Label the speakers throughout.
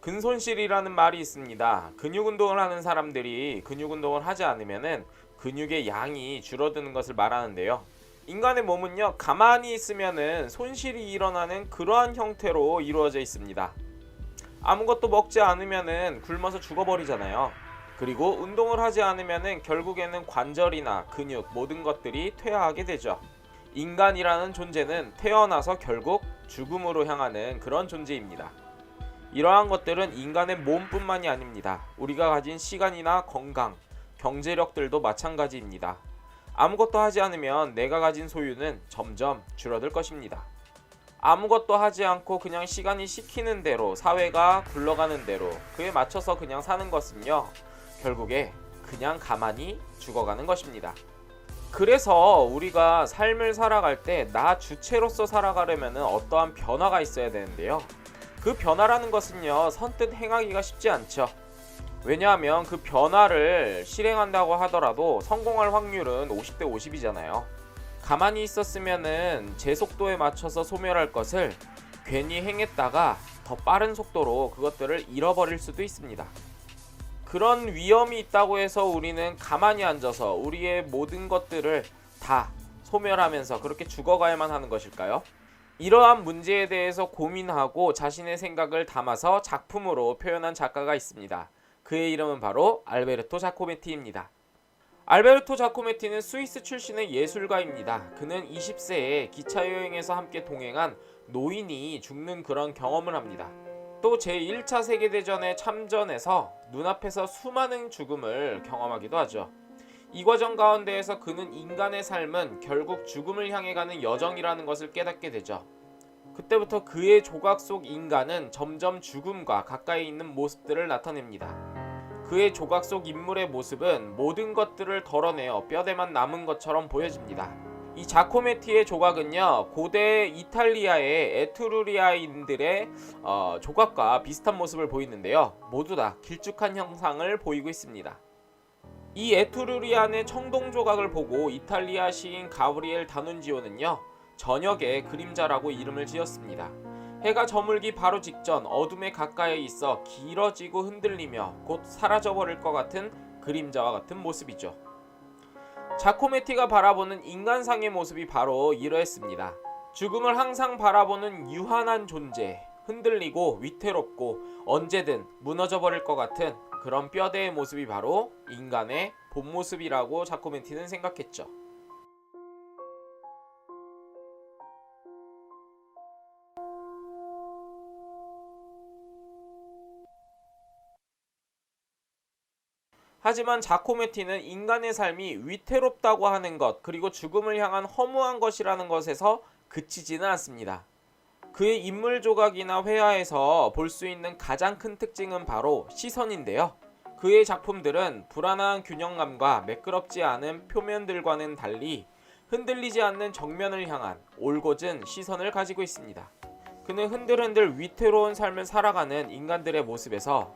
Speaker 1: 근손실이라는 말이 있습니다. 근육 운동을 하는 사람들이 근육 운동을 하지 않으면은 근육의 양이 줄어드는 것을 말하는데요. 인간의 몸은요, 가만히 있으면은 손실이 일어나는 그러한 형태로 이루어져 있습니다. 아무것도 먹지 않으면은 굶어서 죽어버리잖아요. 그리고 운동을 하지 않으면은 결국에는 관절이나 근육 모든 것들이 퇴화하게 되죠. 인간이라는 존재는 태어나서 결국 죽음으로 향하는 그런 존재입니다. 이러한 것들은 인간의 몸뿐만이 아닙니다. 우리가 가진 시간이나 건강, 경제력들도 마찬가지입니다. 아무것도 하지 않으면 내가 가진 소유는 점점 줄어들 것입니다. 아무것도 하지 않고 그냥 시간이 시키는 대로, 사회가 굴러가는 대로 그에 맞춰서 그냥 사는 것은요, 결국에 그냥 가만히 죽어가는 것입니다. 그래서 우리가 삶을 살아갈 때 나 주체로서 살아가려면 어떠한 변화가 있어야 되는데요. 그 변화라는 것은요, 선뜻 행하기가 쉽지 않죠. 왜냐하면 그 변화를 실행한다고 하더라도 성공할 확률은 50대 50이잖아요. 가만히 있었으면은 제 속도에 맞춰서 소멸할 것을 괜히 행했다가 더 빠른 속도로 그것들을 잃어버릴 수도 있습니다. 그런 위험이 있다고 해서 우리는 가만히 앉아서 우리의 모든 것들을 다 소멸하면서 그렇게 죽어가야만 하는 것일까요? 이러한 문제에 대해서 고민하고 자신의 생각을 담아서 작품으로 표현한 작가가 있습니다. 그의 이름은 바로 알베르토 자코메티입니다. 알베르토 자코메티는 스위스 출신의 예술가입니다. 그는 20세에 기차여행에서 함께 동행한 노인이 죽는 그런 경험을 합니다. 또 제1차 세계대전에 참전해서 눈앞에서 수많은 죽음을 경험하기도 하죠. 이 과정 가운데에서 그는 인간의 삶은 결국 죽음을 향해 가는 여정이라는 것을 깨닫게 되죠. 그때부터 그의 조각 속 인간은 점점 죽음과 가까이 있는 모습들을 나타냅니다. 그의 조각 속 인물의 모습은 모든 것들을 덜어내어 뼈대만 남은 것처럼 보여집니다. 이 자코메티의 조각은요, 고대 이탈리아의 에트루리아인들의 조각과 비슷한 모습을 보이는데요, 모두 다 길쭉한 형상을 보이고 있습니다. 이 에트루리안의 청동 조각을 보고 이탈리아 시인 가브리엘 다눈지오는요, 저녁의 그림자라고 이름을 지었습니다. 해가 저물기 바로 직전 어둠에 가까이 있어 길어지고 흔들리며 곧 사라져버릴 것 같은 그림자와 같은 모습이죠. 자코메티가 바라보는 인간상의 모습이 바로 이러했습니다. 죽음을 항상 바라보는 유한한 존재, 흔들리고 위태롭고 언제든 무너져버릴 것 같은 그런 뼈대의 모습이 바로 인간의 본 모습이라고 자코메티는 생각했죠. 하지만 자코메티는 인간의 삶이 위태롭다고 하는 것, 그리고 죽음을 향한 허무한 것이라는 것에서 그치지는 않습니다. 그의 인물 조각이나 회화에서 볼 수 있는 가장 큰 특징은 바로 시선인데요. 그의 작품들은 불안한 균형감과 매끄럽지 않은 표면들과는 달리 흔들리지 않는 정면을 향한 올곧은 시선을 가지고 있습니다. 그는 흔들흔들 위태로운 삶을 살아가는 인간들의 모습에서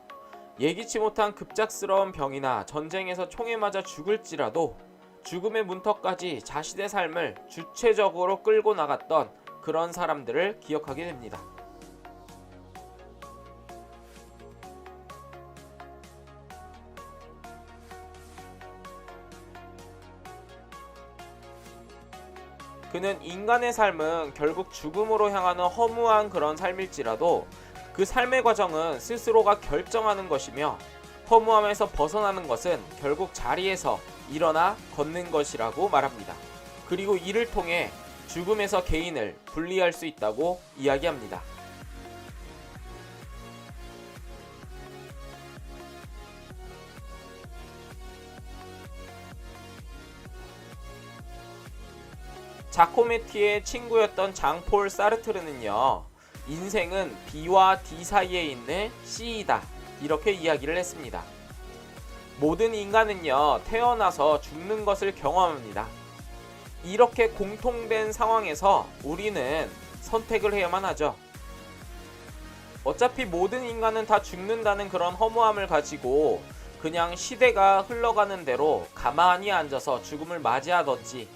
Speaker 1: 예기치 못한 급작스러운 병이나 전쟁에서 총에 맞아 죽을지라도 죽음의 문턱까지 자신의 삶을 주체적으로 끌고 나갔던 그런 사람들을 기억하게 됩니다. 그는 인간의 삶은 결국 죽음으로 향하는 허무한 그런 삶일지라도 그 삶의 과정은 스스로가 결정하는 것이며 허무함에서 벗어나는 것은 결국 자리에서 일어나 걷는 것이라고 말합니다. 그리고 이를 통해 죽음에서 개인을 분리할 수 있다고 이야기합니다. 자코메티의 친구였던 장폴 사르트르는요, 인생은 B와 D 사이에 있는 C이다, 이렇게 이야기를 했습니다. 모든 인간은요, 태어나서 죽는 것을 경험합니다. 이렇게 공통된 상황에서 우리는 선택을 해야만 하죠. 어차피 모든 인간은 다 죽는다는 그런 허무함을 가지고 그냥 시대가 흘러가는 대로 가만히 앉아서 죽음을 맞이하든지,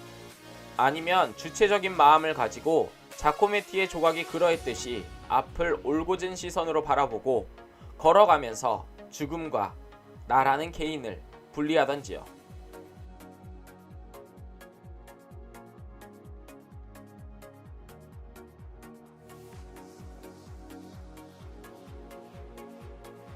Speaker 1: 아니면 주체적인 마음을 가지고 자코메티의 조각이 그러했듯이 앞을 올곧은 시선으로 바라보고 걸어가면서 죽음과 나라는 개인을 분리하던지요.